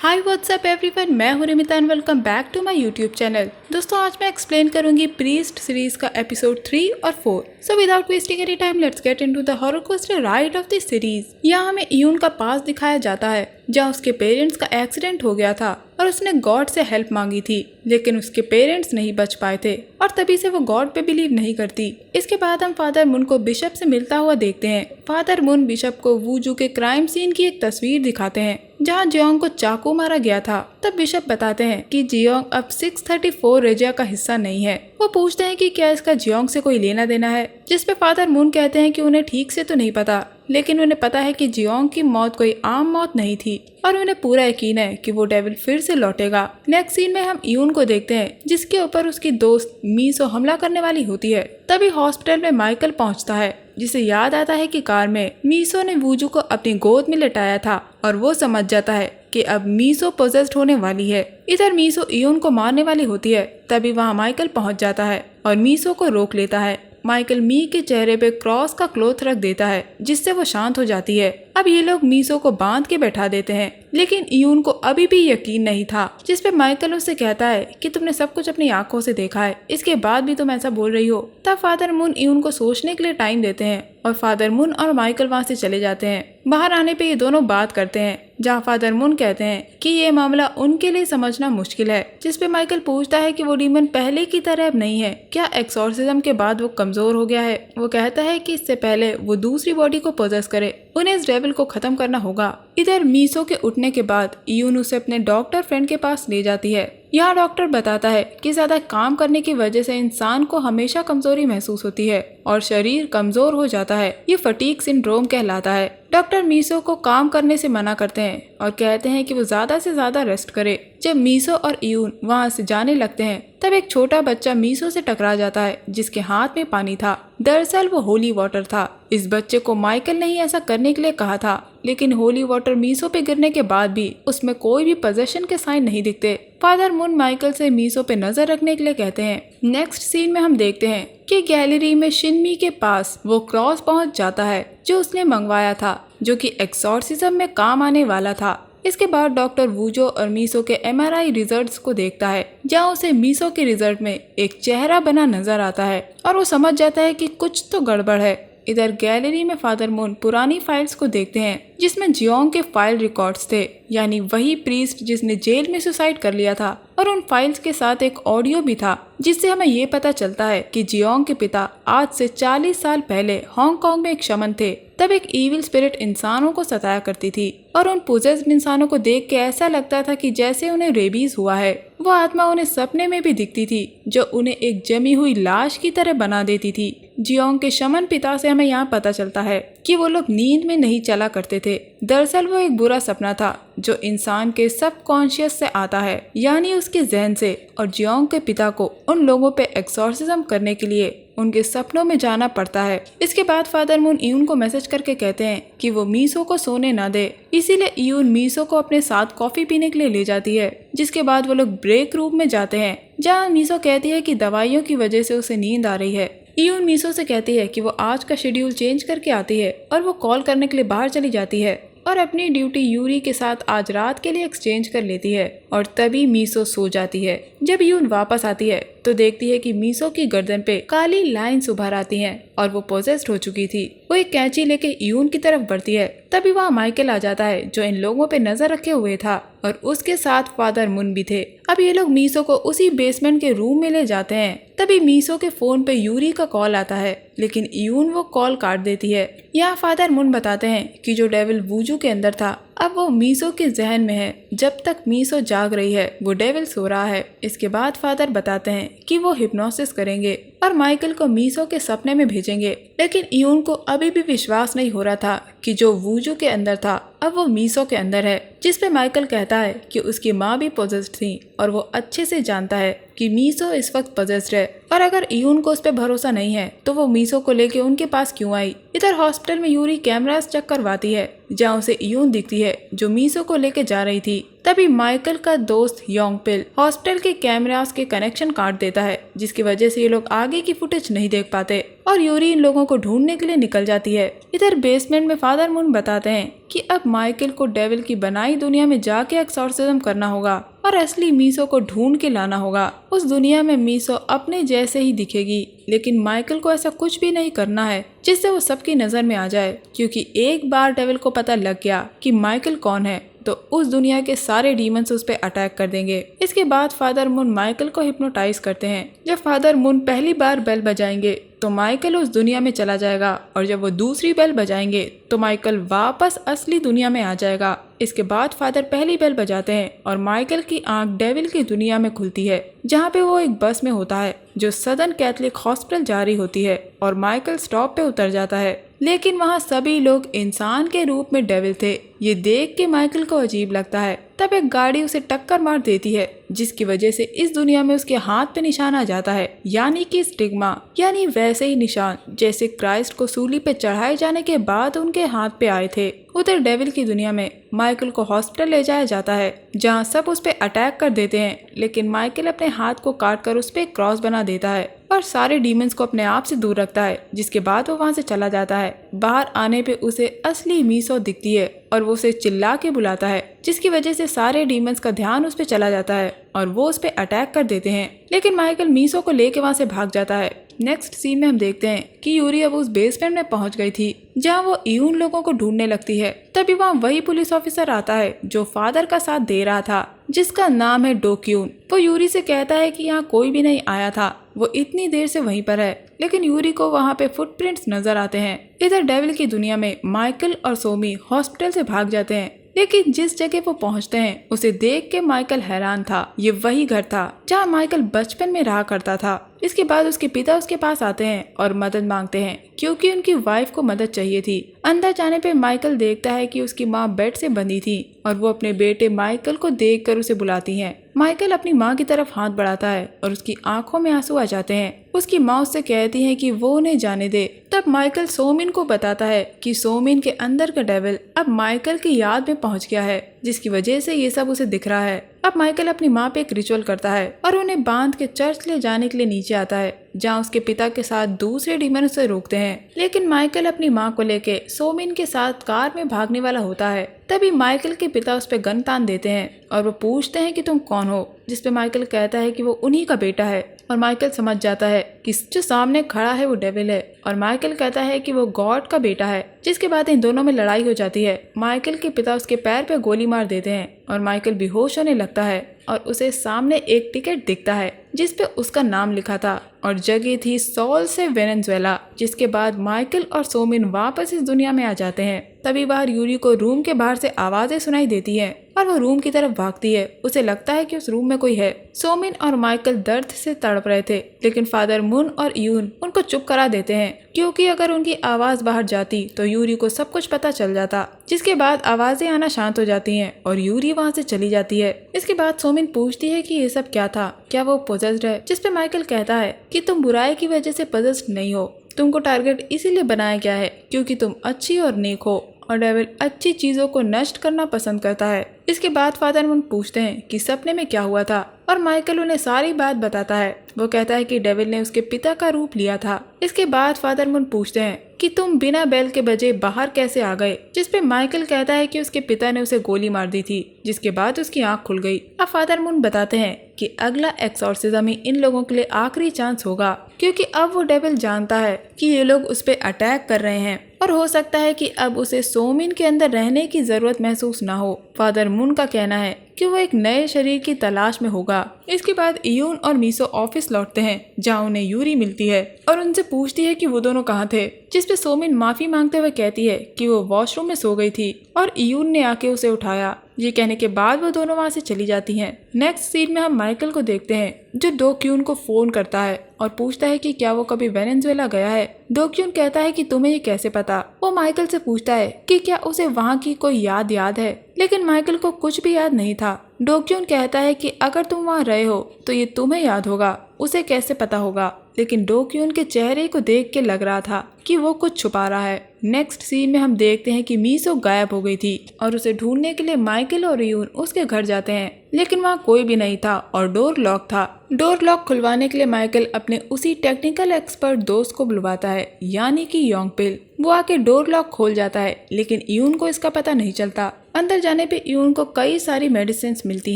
Hi what's up everyone, मैं हूं Rimita and welcome back to my YouTube channel. दोस्तों आज मैं एक्सप्लेन करूंगी प्रीस्ट सीरीज का एपिसोड 3 और 4। So without wasting any time let's get into the horror coaster ride of the series. यहाँ हमें इयून का पास दिखाया जाता है जहाँ उसके पेरेंट्स का एक्सीडेंट हो गया था और उसने गॉड से हेल्प मांगी थी, लेकिन उसके पेरेंट्स नहीं बच पाए थे और तभी से वो गॉड पे बिलीव नहीं करती। इसके बाद हम फादर मुन को बिशप से मिलता हुआ देखते हैं। फादर मुन बिशप को वूजू के क्राइम सीन की एक तस्वीर दिखाते हैं जहाँ जियोंग को चाकू मारा गया था। तब बिशप बताते हैं कि जियोंग अब 634 रेजिया का हिस्सा नहीं है। वो पूछते हैं कि क्या इसका जियोंग से कोई लेना देना है, जिसपे फादर मुन कहते हैं कि उन्हें ठीक से तो नहीं पता, लेकिन उन्हें पता है कि जियोंग की मौत कोई आम मौत नहीं थी और उन्हें पूरा यकीन है कि वो डेविल फिर से लौटेगा। नेक्स्ट सीन में हम इयून को देखते हैं जिसके ऊपर उसकी दोस्त मीसो हमला करने वाली होती है। तभी हॉस्पिटल में माइकल पहुंचता है, जिसे याद आता है कि कार में मीसो ने वूजू को अपनी गोद में लेटाया था और वो समझ जाता है कि अब मीसो पोजेस्ड होने वाली है। इधर मीसो इयून को मारने वाली होती है। तभी वहाँ माइकल पहुँच जाता है और मीसो को रोक लेता है। माइकल मी के चेहरे पे क्रॉस का क्लॉथ रख देता है जिससे वो शांत हो जाती है। अब ये लोग मीसो को बांध के बैठा देते हैं, लेकिन इयून को अभी भी यकीन नहीं था, जिसपे माइकल उससे कहता है कि तुमने सब कुछ अपनी आंखों से देखा है, इसके बाद भी तुम ऐसा बोल रही हो। तब फादर मुन इयून को सोचने के लिए टाइम देते हैं और फादर मुन और माइकल वहाँ से चले जाते हैं। बाहर आने पे ये दोनों बात करते हैं जहाँ फादर मुन कहते हैं कि ये मामला उनके लिए समझना मुश्किल है, जिसपे माइकल पूछता है कि वो डीमन पहले की तरह अब नहीं है, क्या एक्सॉर्सिज्म के बाद वो कमजोर हो गया है। वो कहता है कि इससे पहले वो दूसरी बॉडी को पोजेस करे उन्हें इस डेविल को खत्म करना होगा। इधर मीसो के उठने के बाद इयून उसे अपने डॉक्टर फ्रेंड के पास ले जाती है। यहाँ डॉक्टर बताता है कि ज्यादा काम करने की वजह से इंसान को हमेशा कमजोरी महसूस होती है और शरीर कमजोर हो जाता है। ये फटीग सिंड्रोम कहलाता है। डॉक्टर मीसो को काम करने से मना करते हैं और कहते हैं कि वो ज्यादा से ज्यादा रेस्ट करे। जब मीसो और इयून वहाँ से जाने लगते हैं तब एक छोटा बच्चा मीसो से टकरा जाता है जिसके हाथ में पानी था। दरअसल वो होली वाटर था। इस बच्चे को माइकल ने ही ऐसा करने के लिए कहा था, लेकिन होली वाटर मीसो पे गिरने के बाद भी उसमें कोई भी पोजेशन के साइन नहीं दिखते। फादर मुन माइकल से मीसो पे नजर रखने के लिए कहते हैं। नेक्स्ट सीन में हम देखते हैं कि गैलरी में शिनमी के पास वो क्रॉस पहुंच जाता है जो उसने मंगवाया था, जो कि एक्सॉर्सिज्म में काम आने वाला था। इसके बाद डॉक्टर वूजो और मीसो के MRI रिजल्ट्स को देखता है जहाँ उसे मीसो के रिजल्ट में एक चेहरा बना नजर आता है और वो समझ जाता है कि कुछ तो गड़बड़ है। इधर गैलरी में फादर मुन पुरानी फाइल्स को देखते हैं जिसमें जियोंग के फाइल रिकॉर्ड्स थे, यानी वही प्रीस्ट जिसने जेल में सुसाइड कर लिया था। और उन फाइल्स के साथ एक ऑडियो भी था जिससे हमें ये पता चलता है कि जियोंग के पिता आज से 40 साल पहले हांगकांग में एक शमन थे। तब एक इविल स्पिरिट इंसानों को सताया करती थी और उन पोजेस्ड इंसानों को देख के ऐसा लगता था कि जैसे उन्हें रेबीज हुआ है। वो आत्मा उन्हें सपने में भी दिखती थी जो उन्हें एक जमी हुई लाश की तरह बना देती थी। जियोंग के शमन पिता से हमें यहाँ पता चलता है कि वो लोग नींद में नहीं चला करते थे। दरअसल वो एक बुरा सपना था जो इंसान के सबकॉन्शियस से आता है, यानी उसके जहन से। और जियोंग के पिता को उन लोगों पे एक्सॉर्सिज्म करने के लिए उनके सपनों में जाना पड़ता है। इसके बाद फादर मुन इयून को मैसेज करके कहते हैं कि वो मीसो को सोने ना दे, इसीलिए इयून मीसो को अपने साथ कॉफी पीने के लिए ले जाती है। जिसके बाद वो लोग ब्रेक रूम में जाते हैं जहाँ मीसो कहती है कि दवाइयों की वजह से उसे नींद आ रही है। इयून मीसो से कहती है कि वो आज का शेड्यूल चेंज करके आती है और वो कॉल करने के लिए बाहर चली जाती है और अपनी ड्यूटी यूरी के साथ आज रात के लिए एक्सचेंज कर लेती है। और तभी मीसो सो जाती है। जब यून वापस आती है तो देखती है कि मीसो की गर्दन पे काली लाइन्स उभर आती हैं और वो पोजेस्ड हो चुकी थी। वो एक कैंची लेके यून की तरफ बढ़ती है। तभी वहाँ माइकल आ जाता है जो इन लोगों पे नजर रखे हुए था और उसके साथ फादर मुन भी थे। अब ये लोग मीसो को उसी बेसमेंट के रूम में ले जाते हैं। तभी मीसो के फोन पे यूरी का कॉल आता है, लेकिन इयून वो कॉल काट देती है। यहाँ फादर मुन बताते हैं कि जो डेविल वूजू के अंदर था अब वो मीसो के जहन में है। जब तक मीसो जाग रही है वो डेविल सो रहा है। इसके बाद फादर बताते हैं कि वो हिप्नोसिस करेंगे और माइकल को मीसो के सपने में भेजेंगे, लेकिन इयून को अभी भी विश्वास नहीं हो रहा था कि जो वूजू के अंदर था अब वो मीसो के अंदर है। जिसपे माइकल कहता है कि उसकी माँ भी पोजेस्ड थी और वो अच्छे से जानता है कि मीसो इस वक्त पोजेस्ड है और अगर इयून को उस पर भरोसा नहीं है तो वो मीसो को लेके उनके पास क्यों आई। इधर हॉस्पिटल में यूरी कैमरास चेक करवाती है जहाँ उसे इयून दिखती है जो मीसो को लेके जा रही थी। तभी माइकल का दोस्त योंगपिल हॉस्पिटल के कैमरास के कनेक्शन काट देता है, जिसकी वजह से ये लोग आगे की फुटेज नहीं देख पाते और यूरी इन लोगों को ढूंढने के लिए निकल जाती है। इधर बेसमेंट में फादर मून बताते हैं कि अब माइकल को डेविल की बनाई दुनिया में जाके एक्सॉर्सिज्म करना होगा और असली मीसो को ढूंढ के लाना होगा। उस दुनिया में मीसो अपने जैसे ही दिखेगी, लेकिन माइकल को ऐसा कुछ भी नहीं करना है जिससे वो सबकी नजर में आ जाए, क्योंकि एक बार डेविल को पता लग गया कि माइकल कौन है तो उस दुनिया के सारे डीमंस उस पे अटैक कर देंगे। इसके बाद फादर मून माइकल को हिप्नोटाइज करते हैं। जब फादर मून पहली बार बेल बजाएंगे तो माइकल उस दुनिया में चला जाएगा और जब वो दूसरी बेल बजाएंगे तो माइकल वापस असली दुनिया में आ जाएगा। इसके बाद फादर पहली बेल बजाते हैं और माइकल की आंख डेविल की दुनिया में खुलती है, जहाँ पे वो एक बस में होता है जो सदर्न कैथलिक हॉस्पिटल जा रही होती है और माइकल स्टॉप पे उतर जाता है, लेकिन वहाँ सभी लोग इंसान के रूप में डेविल थे। ये देख के माइकल को अजीब लगता है। तब एक गाड़ी उसे टक्कर मार देती है, जिसकी वजह से इस दुनिया में उसके हाथ पे निशान आ जाता है, यानी कि स्टिग्मा, यानी वैसे ही निशान जैसे क्राइस्ट को सूली पे चढ़ाए जाने के बाद उनके हाथ पे आए थे। उधर डेविल की दुनिया में माइकल को हॉस्पिटल ले जाया जाता है, जहाँ सब उस पे अटैक कर देते हैं, लेकिन माइकल अपने हाथ को काट कर उस पे क्रॉस बना देता है और सारे डीमंस को अपने आप से दूर रखता है, जिसके बाद वो वहाँ से चला जाता है। बाहर आने पे उसे असली मीसो दिखती है और वो उसे चिल्ला के बुलाता है, जिसकी वजह से सारे डीमंस का ध्यान उस पे चला जाता है और वो उस पे अटैक कर देते हैं, लेकिन माइकल मीसो को लेके वहाँ से भाग जाता है। नेक्स्ट सीन में हम देखते हैं कि यूरी अब उस बेसमेंट में पहुंच गई थी, जहां वो यून लोगों को ढूंढने लगती है। तभी वहां वही पुलिस ऑफिसर आता है जो फादर का साथ दे रहा था, जिसका नाम है डोक्यून। वो यूरी से कहता है कि यहाँ कोई भी नहीं आया था, वो इतनी देर से वहीं पर है, लेकिन यूरी को वहाँ पे फुटप्रिंट्स नजर आते हैं। इधर डेविल की दुनिया में माइकल और सोमी हॉस्पिटल से भाग जाते हैं, लेकिन जिस जगह वो पहुंचते हैं उसे देख के माइकल हैरान था। ये वही घर था जहाँ माइकल बचपन में रहा करता था। इसके बाद उसके पिता उसके पास आते हैं और मदद मांगते हैं, क्योंकि उनकी वाइफ को मदद चाहिए थी। अंदर जाने पे माइकल देखता है कि उसकी माँ बेड से बंधी थी और वो अपने बेटे माइकल को देखकर उसे बुलाती हैं। माइकल अपनी माँ की तरफ हाथ बढ़ाता है और उसकी आंखों में आंसू आ जाते हैं। उसकी माँ उससे कहती है कि वो उन्हें जाने दे। तब माइकल सोमिन को बताता है कि सोमिन के अंदर का डेविल अब माइकल की याद में पहुंच गया है, जिसकी वजह से ये सब उसे दिख रहा है। अब माइकल अपनी माँ पे एक रिचुअल करता है और उन्हें बांध के चर्च ले जाने के लिए नीचे आता है, जहाँ उसके पिता के साथ दूसरे डीमन उसे रोकते हैं, लेकिन माइकल अपनी माँ को लेके सोमिन के साथ कार में भागने वाला होता है। तभी माइकल के पिता उस पे गन तान देते हैं और वो पूछते हैं कि तुम कौन हो, जिसपे माइकल कहता है कि वो उन्हीं का बेटा है और माइकल समझ जाता है कि जो सामने खड़ा है वो डेविल है और माइकल कहता है कि वो गॉड का बेटा है। जिसके बाद इन दोनों में लड़ाई हो जाती है। माइकल के पिता उसके पैर पे गोली मार देते हैं और माइकल बेहोश होने लगता है और उसे सामने एक टिकट दिखता है जिसपे उसका नाम लिखा था और जगह थी सॉल से वेनेजुएला। जिसके बाद माइकल और सोमिन वापस इस दुनिया में आ जाते हैं। तभी बाहर यूरी को रूम के बाहर से आवाजें सुनाई देती हैं और वो रूम की तरफ भागती है। उसे लगता है कि उस रूम में कोई है। सोमिन और माइकल दर्द से तड़प रहे थे, लेकिन फादर मून और यून उनको चुप करा देते हैं, क्योंकि अगर उनकी आवाज बाहर जाती तो यूरी को सब कुछ पता चल जाता। जिसके बाद आवाजें आना शांत हो जाती हैं और यूरी वहाँ से चली जाती है। इसके बाद सोमिन पूछती है कि ये सब क्या था, क्या वो पोजेस्ड है, जिसपे माइकल कहता है कि तुम बुराई की वजह से पोजेस्ड नहीं हो, तुमको टारगेट इसीलिए बनाया गया है क्योंकि तुम अच्छी और नेक हो और डेविल अच्छी चीजों को नष्ट करना पसंद करता है। इसके बाद फादर मून पूछते हैं कि सपने में क्या हुआ था और माइकल उन्हें सारी बात बताता है। वो कहता है कि डेविल ने उसके पिता का रूप लिया था। इसके बाद फादर मून पूछते हैं कि तुम बिना बेल के बजे बाहर कैसे आ गए, जिसपे माइकल कहता है कि उसके पिता ने उसे गोली मार दी थी, जिसके बाद उसकी आंख खुल गई। अब फादर मून बताते हैं कि अगला एक्सॉर्सिज्म ही इन लोगों के लिए आखिरी चांस होगा, क्योंकि अब वो डेविल जानता है कि ये लोग उस पे अटैक कर रहे हैं और हो सकता है कि अब उसे सोमिन के अंदर रहने की जरूरत महसूस ना हो। फादर मून का कहना है कि वो एक नए शरीर की तलाश में होगा। इसके बाद यून और मीसो ऑफिस लौटते हैं, जहाँ उन्हें यूरी मिलती है और उनसे पूछती है कि वो दोनों कहाँ थे, जिसपे सोमिन माफी मांगते हुए कहती है कि वो वॉशरूम में सो गई थी और यून ने आके उसे उठाया। ये कहने के बाद वो दोनों वहाँ से चली जाती हैं। नेक्स्ट सीन में हम माइकल को देखते हैं, जो डोक्यून को फोन करता है और पूछता है कि क्या वो कभी वेनेजुएला गया है। डोक्यून कहता है कि तुम्हें ये कैसे पता। वो माइकल से पूछता है कि क्या उसे वहाँ की कोई याद है, लेकिन माइकल को कुछ भी याद नहीं था। डोक्यून कहता है कि अगर तुम वहाँ रहे हो तो ये तुम्हें याद होगा, उसे कैसे पता होगा, लेकिन डोक्यून के चेहरे को देख के लग रहा था कि वो कुछ छुपा रहा है। नेक्स्ट सीन में हम देखते हैं कि मीसो गायब हो गई थी और उसे ढूंढने के लिए माइकल और यून उसके घर जाते हैं, लेकिन वहाँ कोई भी नहीं था और डोर लॉक था। डोर लॉक खुलवाने के लिए माइकल अपने उसी टेक्निकल एक्सपर्ट दोस्त को बुलवाता है, यानी कि योंगपिल। वो आके डोर लॉक खोल जाता है, लेकिन यून को इसका पता नहीं चलता। अंदर जाने पे यून को कई सारी मेडिसिन मिलती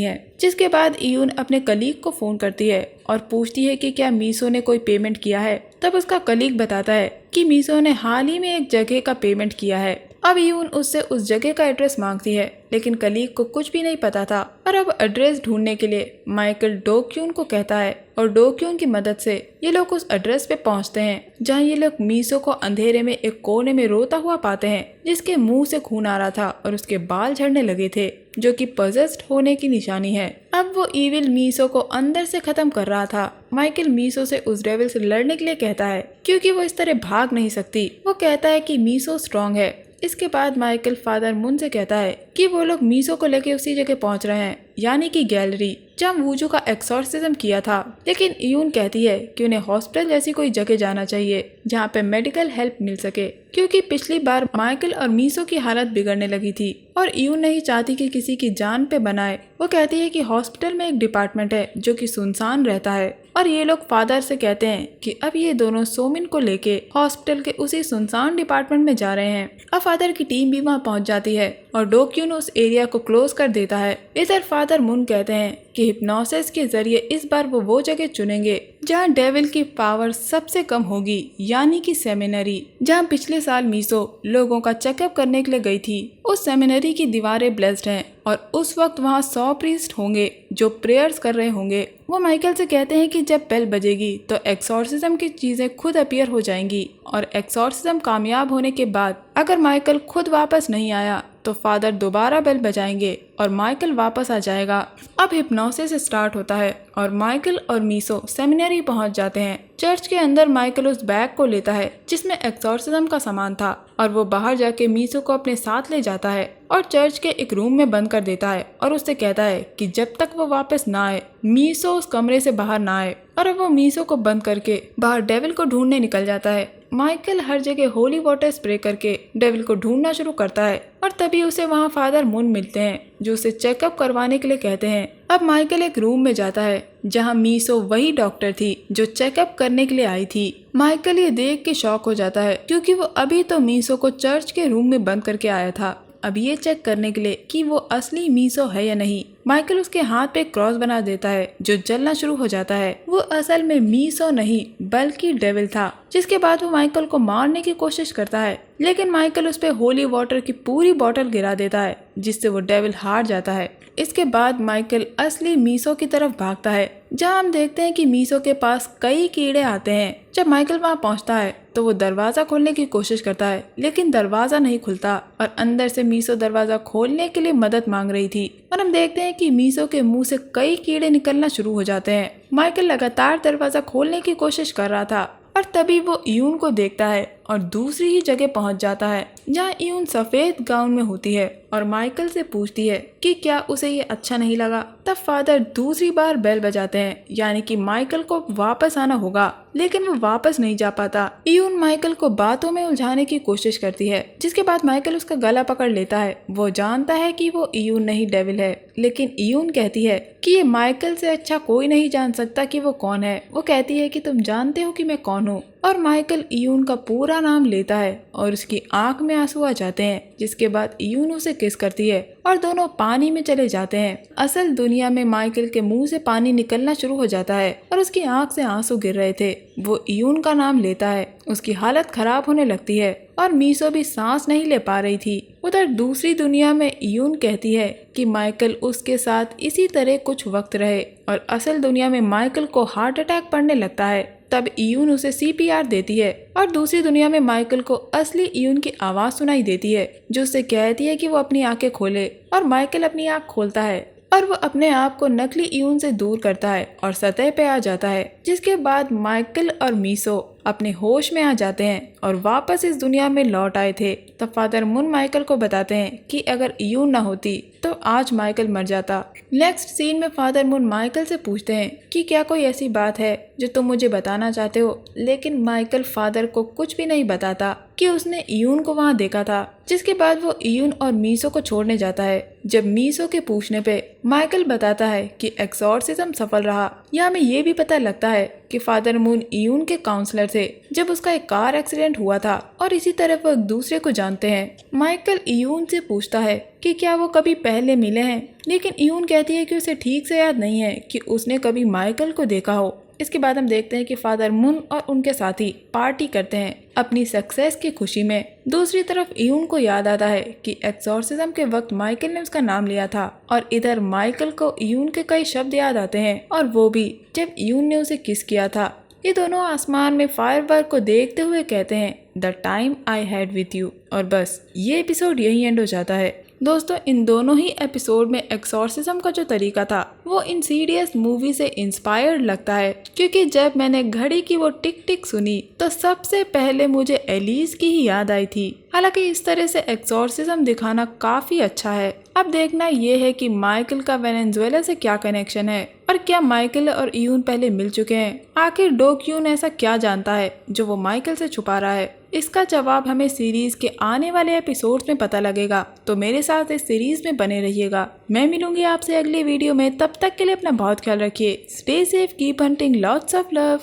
हैं, जिसके बाद यून अपने कलीग को फोन करती है और पूछती है कि क्या मीसो ने कोई पेमेंट किया है। तब उसका कलीग बताता है कि मीसो ने हाल ही में एक जगह का पेमेंट किया है। अब यून उससे उस जगह का एड्रेस मांगती है, लेकिन कलीग को कुछ भी नहीं पता था और अब एड्रेस ढूंढने के लिए माइकल डोक्यून को कहता है और डोक्यून की मदद से ये लोग उस एड्रेस पे पहुंचते हैं, जहां ये लोग मीसो को अंधेरे में एक कोने में रोता हुआ पाते हैं, जिसके मुंह से खून आ रहा था और उसके बाल झड़ने लगे थे, जो कि पजेस्ड होने की निशानी है। अब वो इविल मीसो को अंदर से खत्म कर रहा था। माइकल मीसो से उस डेविल से लड़ने के लिए कहता है, क्योंकि वो इस तरह भाग नहीं सकती। वो कहता है कि मीसो स्ट्रांग है। इसके बाद माइकल फादर मुन से कहता है कि वो लोग मीसो को लेके उसी जगह पहुंच रहे हैं, यानी कि गैलरी जहाँ वूजू का एक्सॉर्सिज्म किया था। लेकिन यून कहती है कि उन्हें हॉस्पिटल जैसी कोई जगह जाना चाहिए जहाँ पे मेडिकल हेल्प मिल सके, क्योंकि पिछली बार माइकल और मीसो की हालत बिगड़ने लगी थी और यून नहीं चाहती कि किसी की जान पे बनाए। वो कहती है कि हॉस्पिटल में एक डिपार्टमेंट है जो कि सुनसान रहता है और ये लोग फादर से कहते हैं कि अब ये दोनों सोमिन को लेके हॉस्पिटल के उसी सुनसान डिपार्टमेंट में जा रहे हैं। अब फादर की टीम भी वहाँ पहुँच जाती है और डोक्यून उस एरिया को क्लोज कर देता है। इधर फादर मुन कहते हैं कि हिप्नोसिस के जरिए इस बार वो जगह चुनेंगे जहाँ डेविल की पावर सबसे कम होगी, यानी कि सेमिनरी, जहाँ पिछले साल मीसो लोगों का चेकअप करने के लिए गई थी। उस सेमिनरी की दीवारें ब्लेस्ड हैं और उस वक्त वहाँ 100 प्रीस्ट होंगे जो प्रेयर्स कर रहे होंगे। वो माइकल से कहते हैं कि जब बेल बजेगी तो एक्सॉर्सिज्म की चीजें खुद अपीयर हो जाएंगी और एक्सॉर्सिज्म कामयाब होने के बाद अगर माइकल खुद वापस नहीं आया तो फादर दोबारा बेल बजाएंगे और माइकल वापस आ जाएगा। अब हिप्नोसिस स्टार्ट होता है और माइकल और मीसो सेमिनरी पहुंच जाते हैं। चर्च के अंदर माइकल उस बैग को लेता है जिसमें एक्सॉर्सिज्म का सामान था और वो बाहर जाके मीसो को अपने साथ ले जाता है और चर्च के एक रूम में बंद कर देता है और उससे कहता है कि जब तक वो वापस ना आए मीसो उस कमरे से बाहर ना आए। और अब वो मीसो को बंद करके बाहर डेविल को ढूंढने निकल जाता है। माइकल हर जगह होली वाटर स्प्रे करके डेविल को ढूंढना शुरू करता है और तभी उसे वहाँ फादर मुन मिलते हैं जो उसे चेकअप करवाने के लिए कहते हैं। अब माइकल एक रूम में जाता है जहाँ मीसो वही डॉक्टर थी जो चेकअप करने के लिए आई थी। माइकल ये देख के शॉक हो जाता है क्योंकि वो अभी तो मीसो को चर्च के रूम में बंद करके आया था, अब ये चेक करने के लिए कि वो असली मीसो है या नहीं। माइकल उसके हाथ पे क्रॉस बना देता है जो जलना शुरू हो जाता है। वो असल में मीसो नहीं बल्कि डेविल था। जिसके बाद वो माइकल को मारने की कोशिश करता है, लेकिन माइकल उस पे होली वाटर की पूरी बोतल गिरा देता है जिससे वो डेविल हार जाता है। इसके बाद माइकल असली मीसो की तरफ भागता है जहाँ हम देखते हैं कि मीसो के पास कई कीड़े आते हैं। जब माइकल वहाँ पहुँचता है तो वो दरवाजा खोलने की कोशिश करता है, लेकिन दरवाजा नहीं खुलता और अंदर से मीसो दरवाजा खोलने के लिए मदद मांग रही थी और हम देखते हैं कि मीसो के मुंह से कई कीड़े निकलना शुरू हो जाते हैं। माइकल लगातार दरवाजा खोलने की कोशिश कर रहा था और तभी वो यून को देखता है और दूसरी ही जगह पहुंच जाता है जहां यून सफेद गाउन में होती है और माइकल से पूछती है कि क्या उसे ये अच्छा नहीं लगा। तब फादर दूसरी बार बेल बजाते हैं, यानी कि माइकल को वापस आना होगा, लेकिन वो वापस नहीं जा पाता। यून माइकल को बातों में उलझाने की कोशिश करती है, जिसके बाद माइकल उसका गला पकड़ लेता है। वो जानता है कि वो यून नहीं डेविल है, लेकिन यून कहती है कि ये माइकल से अच्छा कोई नहीं जान सकता कि वो कौन है। वो कहती है कि तुम जानते हो कि मैं कौन हूँ और माइकल यून का पूरा नाम लेता है और उसकी आंख में आंसू आ जाते हैं। जिसके बाद यून उसे किस करती है और दोनों पानी में चले जाते हैं। असल दुनिया में माइकल के मुंह से पानी निकलना शुरू हो जाता है और उसकी आंख से आंसू गिर रहे थे। वो यून का नाम लेता है, उसकी हालत खराब होने लगती है और मीसो भी सांस नहीं ले पा रही थी। उधर दूसरी दुनिया में यून कहती है कि माइकल उसके साथ इसी तरह कुछ वक्त रहे और असल दुनिया में माइकल को हार्ट अटैक पड़ने लगता है। तब यून उसे CPR देती है और दूसरी दुनिया में माइकल को असली यून की आवाज सुनाई देती है जो उसे कहती है कि वो अपनी आंखें खोले और माइकल अपनी आंख खोलता है और वो अपने आप को नकली यून से दूर करता है और सतह पे आ जाता है। जिसके बाद माइकल और मीसो अपने होश में आ जाते हैं और वापस इस दुनिया में लौट आए थे। तब फादर मुन माइकल को बताते हैं कि अगर यून ना होती तो आज माइकल मर जाता। नेक्स्ट सीन में फादर मुन माइकल से पूछते हैं कि क्या कोई ऐसी बात है जो तुम मुझे बताना चाहते हो, लेकिन माइकल फादर को कुछ भी नहीं बताता। कि उसने इयून को वहाँ देखा था, जिसके बाद वो इयून और मीसो को छोड़ने जाता है। जब मीसो के पूछने पे माइकल बताता है कि एक्सॉर्सिज्म सफल रहा, या हमें ये भी पता लगता है कि फादर मून इयून के काउंसलर थे जब उसका एक कार एक्सीडेंट हुआ था, और इसी तरह वो एक दूसरे को जानते हैं। माइकल इयून से पूछता है कि क्या वो कभी पहले मिले हैं, लेकिन इयून कहती है कि उसे ठीक से याद नहीं है कि उसने कभी माइकल को देखा हो। इसके बाद हम देखते हैं कि फादर मून और उनके साथी पार्टी करते हैं अपनी सक्सेस की खुशी में। दूसरी तरफ इयून को याद आता है कि एक्सॉर्सिज्म के वक्त माइकल ने उसका नाम लिया था, और इधर माइकल को इयून के कई शब्द याद आते हैं, और वो भी जब इयून ने उसे किस किया था। ये दोनों आसमान में फायरवर्क को देखते हुए कहते हैं the time I had with you, और बस ये एपिसोड यही एंड हो जाता है। दोस्तों, इन दोनों ही एपिसोड में एक्सॉर्सिज्म का जो तरीका था वो इंसीडियस मूवी से इंस्पायर्ड लगता है, क्योंकि जब मैंने घड़ी की वो टिक टिक सुनी तो सबसे पहले मुझे एलिस की ही याद आई थी। हालांकि इस तरह से एक्सॉर्सिज्म दिखाना काफी अच्छा है। अब देखना ये है कि माइकल का वेनेजुएला से क्या कनेक्शन है, और क्या माइकल और इयून पहले मिल चुके हैं। आखिर डो क्यून ऐसा क्या जानता है जो वो माइकल से छुपा रहा है। इसका जवाब हमें सीरीज के आने वाले एपिसोड्स में पता लगेगा, तो मेरे साथ इस सीरीज में बने रहिएगा। मैं मिलूंगी आपसे अगली वीडियो में, तब तक के लिए अपना बहुत ख्याल रखिए। Stay safe, keep hunting, lots of love.